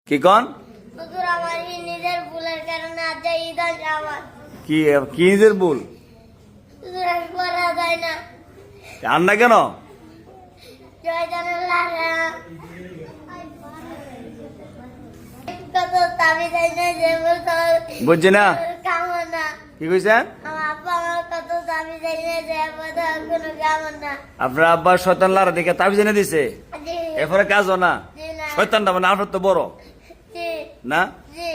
কি কন হুজুর আমার নিজের ভুলের কারণে আজ ঈদ আসে আমার। কি কি নিজের ভুল হুজুর আর পড়া যায় না। আর না কেন শয়তানের লারে কত তাবি যায় না যে বলতো বুঝছি না কামন না। কি কইছেন আমার আব্বা আমার কত তাবি যায় না যে বলতো কোনো কামন না। আপনার আব্বা শয়তান লারা দেখে তাবিজ এনে দিছে জি এরপরে কাজও না জি না শয়তানটা মানে আপনার তো বড় জি না জি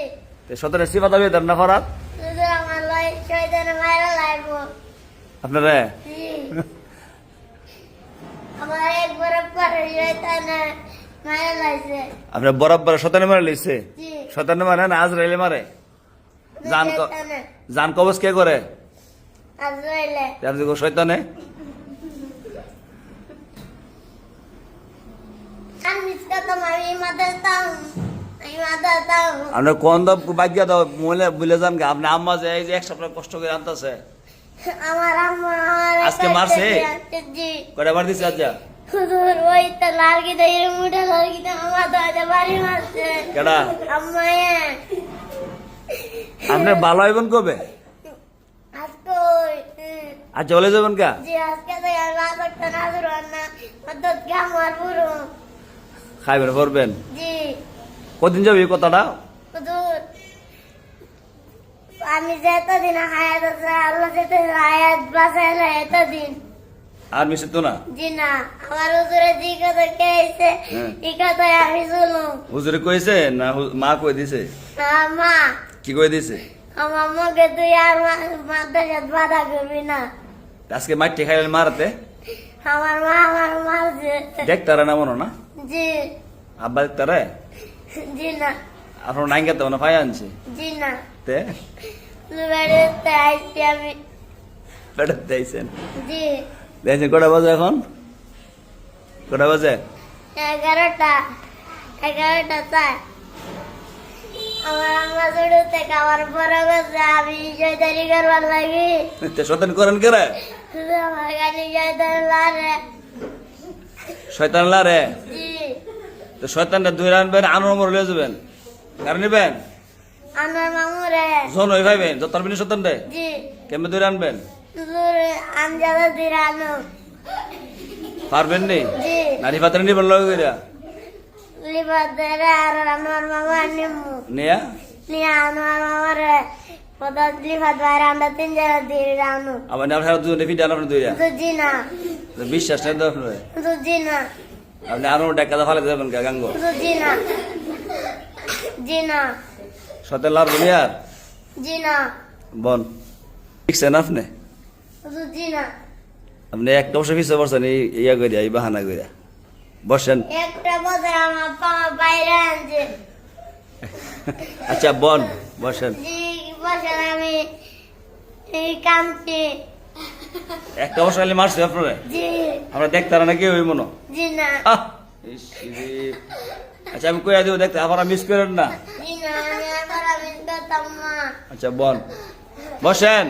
শয়তানের সিফা দাবি দেন না ফরাত হুজুর আমার লাই শয়তানের মায়েরা লাইবো। আপনারা জি আমার এক বরাবর শয়তানের মায়েরা লাইছে। আপনার বরাবর শয়তানে মারে লইছে জি শয়তানে মারে না আজরাইলে মারে জান শয়তানের জান কবজ কে করে আজরাইলে আপনি কো শয়তানে আমি কত আমি মাদাতাম আমি মাদাতাম আপনার কোন দাও বাগ্যা দাও মলে ভুলে যান গা আপনি আম্মা যে এই যে এক সপ্তাহ কষ্ট করে আনতেছে আমার আম্মা আমার আজকে মারছে? জি কয়টা বার দিছে আজ হুজুর ওই তো লালকি দই মুঠা লালকি তো আমার দাদা বাড়ি মারছে কেডা আম্মা আপনি ভালো হইবেন কবে আজকে ওই আর চলে যাবেন কা জি আজকে তো আর রাত একটা না ধরুন না অত আমার পুরো খাইবেন পড়বেন জি কদিন যাবে এই কথাটা হুজুর আমি যে এতদিন হায়াত আছে আল্লাহ যেতে হায়াত বাঁচাইলে এতদিন আর মিশে তো না জি না আমার হুজুরে জি কথা কেছে হ্যাঁ। এই কথাই আমি শুনুম হুজুরে কইছে না মা কই দিছে মা কি কই দিছে আমার মুখে তুই আর মাদ্রাসাত বাধা করবি না। আজকে মাটি খাইলেন মারতে আমার মা আমার মারছে দেখতারা না মনো না জি আব্বা দেখতারে জি না আপনার নাইঙ্গা তো না পাই আনছে জি না তে বেড়াতে আইছি আমি বেড়াতে আইছেন জি দেখছেন কটা বাজে এখন কটা বাজে 11টা চাই আমার আম্মা ছোট থেকে আমার বড় গেছে আমি জয়দারি করবার লাগি তে শয়তান করেন কেরে শুধু আমার গাড়ি জয়দারি লারে শয়তান লারে জি তো শয়তানটা দুই আনবেন আনোর মরে লয়ে যাবেন কারণ নিবেন আমার মামুরে জন ওই ভাইবেন যত পারবেন শয়তান রে জি কেমনে দুই আনবেন আমজাদা দিরানো পারবেন নি জি নারী পাত্রে নিবেন লগে কইরা লিবাদের আর আমার মামা নিমু নিয়া নিয়ে আমার মামারে পদার্থ লিবাদ বাইরে আমরা 3 জনা দিরানো আবার না আপনারা দুজনে ফিডা আপনার দুইরা তো জি না তো বিশ্বাস নেই তো আপনার তো জি না আপনি আরো টাকা ফালে যাবেন কা গাঙ্গ তো জি না জি না সাথে লাড়বো নি আর জি না বন ঠিকছেন আপনি তো জি না আপনি একটা বছর পিছিয়ে পড়ছেন এই ইয়া করিয়া এই বাহানা করিয়া বসেন একটা বছর আমার পামা বাইরে আনছে আচ্ছা বন বসেন জি বছর আমি এই কামছি একটা বছর খালি মারছে আপনারা জি আমরা দেখতারা নাকি ওই মনো জি না ইস, ইরে। আচ্ছা আমি কইয়া দিব দেখতে আবার মিস করেন না জি না আমি আমার আমি করতাম না আচ্ছা বন বসেন